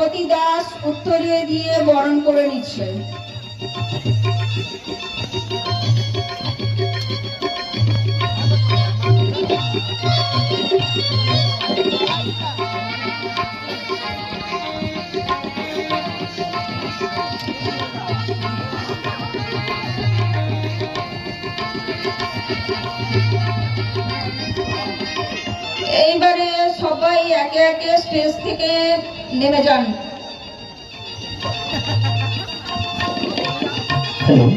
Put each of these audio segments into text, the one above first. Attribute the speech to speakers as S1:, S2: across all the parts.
S1: জগতী দাস উত্তরীয় দিয়ে বরণ করে নিচ্ছে। এইবারে সবাই একে একে স্টেজ থেকে নেমে যান।
S2: হ্যালো,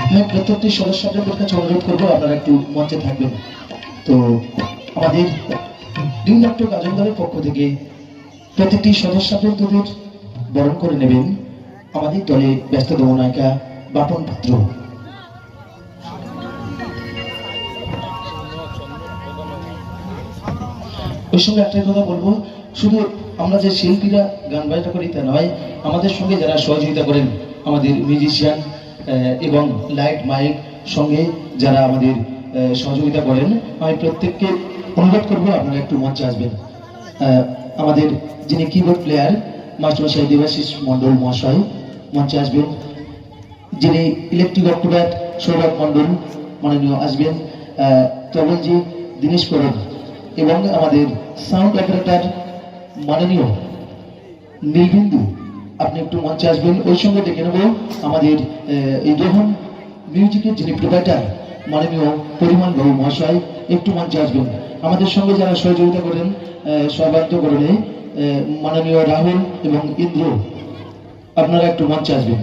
S2: আমি প্রত্যেকটি সদস্যদের কাছে অনুরোধ করবো আপনারা একটু মঞ্চে থাকবেন। তো আমাদের দুই লক্ষ গাজনদারের পক্ষ থেকে প্রত্যেকটি সদস্যদের বরণ করে নেবেন আমাদের দলে ব্যস্ততম নায়িকা বাপন পাত্র। ওই সঙ্গে একটাই কথা বলবো, শুধু আমরা যে শিল্পীরা গান বাজনা করি তা নয়, আমাদের সঙ্গে যারা সহযোগিতা করেন, আমাদের মিউজিশিয়ান এবং লাইট মাইক সঙ্গে যারা আমাদের সহযোগিতা করেন, আমি প্রত্যেককে অনুরোধ করবো আপনারা একটু মঞ্চে আসবেন। আমাদের যিনি কিবোর্ড প্লেয়ার মাস্টারমশাই দেবাশিস মণ্ডল মহাশয় মঞ্চে আসবেন, যিনি ইলেকট্রিক অক্টোপ্যাড সৌরভ মণ্ডল মাননীয় আসবেন, তবলজি দীনেশ করণ এবং আমাদের সাউন্ড অপারেটর মাননীয় নীলবিন্দু, আপনি একটু মঞ্চে আসবেন। ওই সঙ্গে ডেকে নেব আমাদের এই রোহন মিউজিকের যিনি প্রোভাইডার মাননীয় পরিমাণ বাবু মহাশয়, একটু মঞ্চে আসবেন। আমাদের সঙ্গে যারা সহযোগিতা করেন সর্বান্তকরণে মাননীয় রাহুল এবং ইন্দ্র, আপনারা একটু মঞ্চে আসবেন।